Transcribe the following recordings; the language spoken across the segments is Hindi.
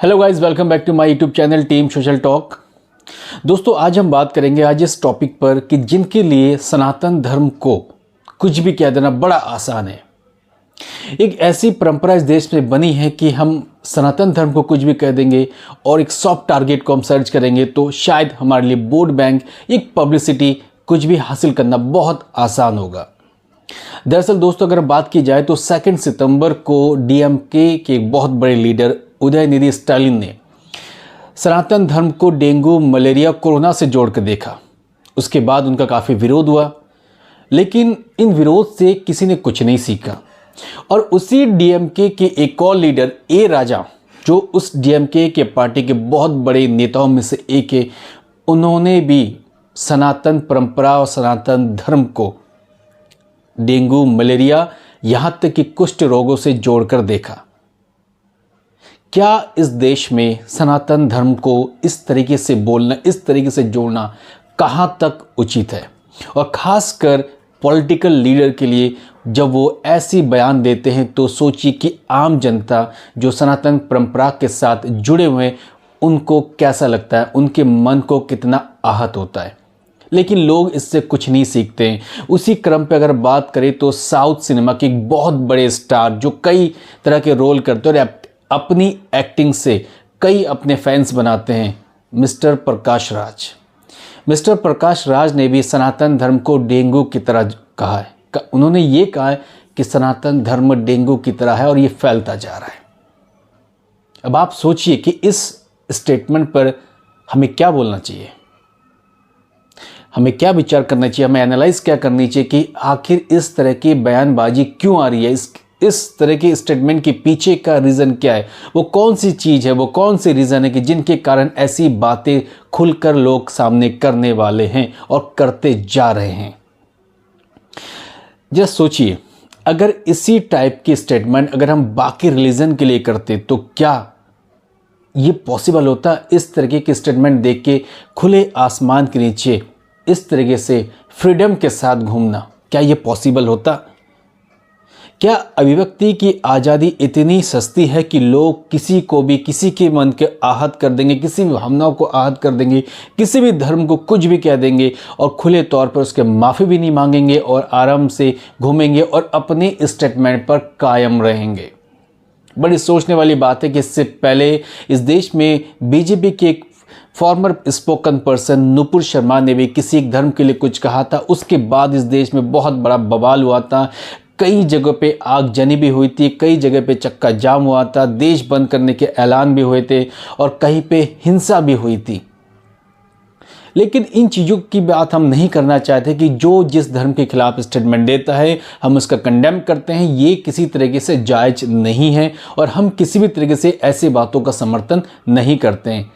Hello guys, welcome back to my YouTube channel Team Social Talk. दोस्तों, आज हम बात करेंगे आज इस टॉपिक पर कि जिनके लिए सनातन धर्म को कुछ भी कह देना बड़ा आसान है। एक ऐसी परंपरा इस देश में बनी है कि हम सनातन धर्म को कुछ भी कह देंगे और एक सॉफ्ट टारगेट को हम सर्च करेंगे तो शायद हमारे लिए वोट बैंक, एक पब्लिसिटी कुछ भी हासिल करना बहुत आसान होगा। दरअसल दोस्तों, अगर बात की जाए तो 2 सितंबर को डीएमके के एक बहुत बड़े लीडर उदयनिधि स्टालिन ने सनातन धर्म को डेंगू, मलेरिया, कोरोना से जोड़कर देखा। उसके बाद उनका काफ़ी विरोध हुआ, लेकिन इन विरोध से किसी ने कुछ नहीं सीखा और उसी डीएमके के एक और लीडर ए राजा, जो उस डीएमके के पार्टी के बहुत बड़े नेताओं में से एक है, उन्होंने भी सनातन परंपरा और सनातन धर्म को डेंगू, मलेरिया, यहाँ तक कि कुष्ठ रोगों से जोड़कर देखा। क्या इस देश में सनातन धर्म को इस तरीके से बोलना, इस तरीके से जोड़ना कहाँ तक उचित है? और ख़ासकर पॉलिटिकल लीडर के लिए जब वो ऐसी बयान देते हैं तो सोचिए कि आम जनता जो सनातन परंपरा के साथ जुड़े हुए हैं उनको कैसा लगता है, उनके मन को कितना आहत होता है। लेकिन लोग इससे कुछ नहीं सीखते हैं। उसी क्रम पे अगर बात करें तो साउथ सिनेमा के एक बहुत बड़े स्टार जो कई तरह के रोल करते हैं और अपनी एक्टिंग से कई अपने फैंस बनाते हैं, मिस्टर प्रकाश राज। मिस्टर प्रकाश राज ने भी सनातन धर्म को डेंगू की तरह कहा है। उन्होंने ये कहा है कि सनातन धर्म डेंगू की तरह है और ये फैलता जा रहा है। अब आप सोचिए कि इस स्टेटमेंट पर हमें क्या बोलना चाहिए, हमें क्या विचार करना चाहिए, हमें एनालाइज क्या करनी चाहिए कि आखिर इस तरह की बयानबाजी क्यों आ रही है, इस तरह के स्टेटमेंट के पीछे का रीज़न क्या है, वो कौन सी चीज़ है, वो कौन सी रीज़न है कि जिनके कारण ऐसी बातें खुलकर लोग सामने करने वाले हैं और करते जा रहे हैं। जस्ट सोचिए, अगर इसी टाइप की स्टेटमेंट अगर हम बाकी रिलीजन के लिए करते तो क्या ये पॉसिबल होता? इस तरीके की स्टेटमेंट देख के खुले आसमान के नीचे इस तरीके से फ्रीडम के साथ घूमना, क्या ये पॉसिबल होता? क्या अभिव्यक्ति की आज़ादी इतनी सस्ती है कि लोग किसी को भी, किसी के मन के आहत कर देंगे, किसी भी भावनाओं को आहत कर देंगे, किसी भी धर्म को कुछ भी कह देंगे और खुले तौर पर उसके माफ़ी भी नहीं मांगेंगे और आराम से घूमेंगे और अपने स्टेटमेंट पर कायम रहेंगे? बड़ी सोचने वाली बात है कि इससे पहले इस देश में बीजेपी के एक farmer spoken person Nupur Sharma ने भी किसी एक धर्म के लिए कुछ कहा था। उसके बाद इस देश में बहुत बड़ा बवाल हुआ था, कई जगह पे आगजनी भी हुई थी, कई जगह पे चक्का जाम हुआ था, देश बंद करने के ऐलान भी हुए थे और कहीं पे हिंसा भी हुई थी। लेकिन इन चीज़ों की बात हम नहीं करना चाहते कि जो जिस धर्म के खिलाफ स्टेटमेंट देता है हम उसका कंडेम करते हैं, ये किसी तरीके से जायज़ नहीं है और हम किसी भी तरीके से ऐसी बातों का समर्थन नहीं करते हैं।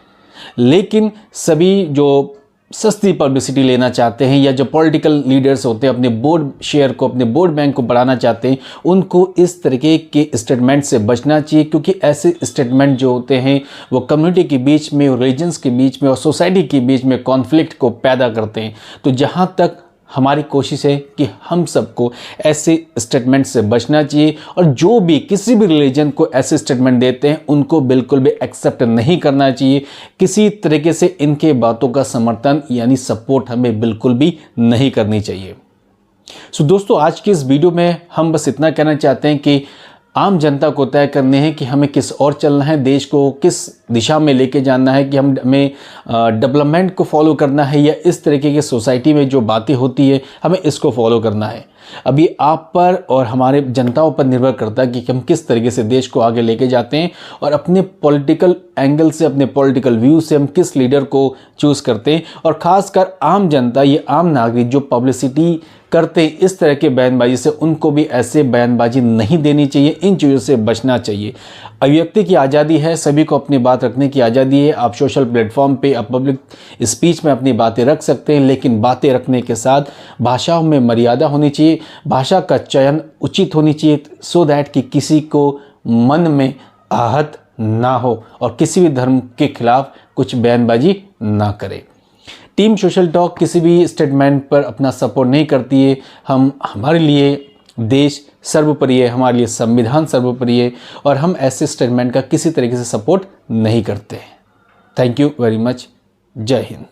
लेकिन सभी जो सस्ती पब्लिसिटी लेना चाहते हैं या जो पॉलिटिकल लीडर्स होते हैं, अपने वोट शेयर को, अपने वोट बैंक को बढ़ाना चाहते हैं, उनको इस तरीके के स्टेटमेंट से बचना चाहिए, क्योंकि ऐसे स्टेटमेंट जो होते हैं वो कम्युनिटी के बीच में, रिलीजन्स के बीच में और सोसाइटी के बीच में कॉन्फ्लिक्ट को पैदा करते हैं। तो जहाँ तक हमारी कोशिश है कि हम सबको ऐसे स्टेटमेंट से बचना चाहिए और जो भी किसी भी रिलीजन को ऐसे स्टेटमेंट देते हैं उनको बिल्कुल भी एक्सेप्ट नहीं करना चाहिए। किसी तरीके से इनके बातों का समर्थन यानी सपोर्ट हमें बिल्कुल भी नहीं करनी चाहिए। सो दोस्तों, आज की इस वीडियो में हम बस इतना कहना चाहते हैं कि आम जनता को तय करने हैं कि हमें किस ओर चलना है, देश को किस दिशा में लेके जाना है, कि हमें डेवलपमेंट को फॉलो करना है या इस तरीके की सोसाइटी में जो बातें होती है हमें इसको फॉलो करना है। अब ये आप पर और हमारे जनताओं पर निर्भर करता है कि हम किस तरीके से देश को आगे लेके जाते हैं और अपने पॉलिटिकल एंगल से, अपने पॉलिटिकल व्यू से हम किस लीडर को चूज़ करते हैं। और ख़ासकर आम जनता, ये आम नागरिक जो पब्लिसिटी करते हैं इस तरह के बयानबाजी से, उनको भी ऐसे बयानबाजी नहीं देनी चाहिए, इन चीज़ों से बचना चाहिए। अभिव्यक्ति की आज़ादी है, सभी को अपनी बात रखने की आज़ादी है। आप सोशल प्लेटफॉर्म पे, आप पब्लिक स्पीच में अपनी बातें रख सकते हैं, लेकिन बातें रखने के साथ भाषाओं में मर्यादा होनी चाहिए, भाषा का चयन उचित होनी चाहिए, सो दैट कि किसी को मन में आहत ना हो और किसी भी धर्म के खिलाफ कुछ बयानबाजी ना करे। टीम सोशल टॉक किसी भी स्टेटमेंट पर अपना सपोर्ट नहीं करती है। हम हमारे लिए देश सर्वोपरि है, हमारे लिए संविधान सर्वोपरि है और हम ऐसे स्टेटमेंट का किसी तरीके से सपोर्ट नहीं करते। Thank you very much. जय हिंद।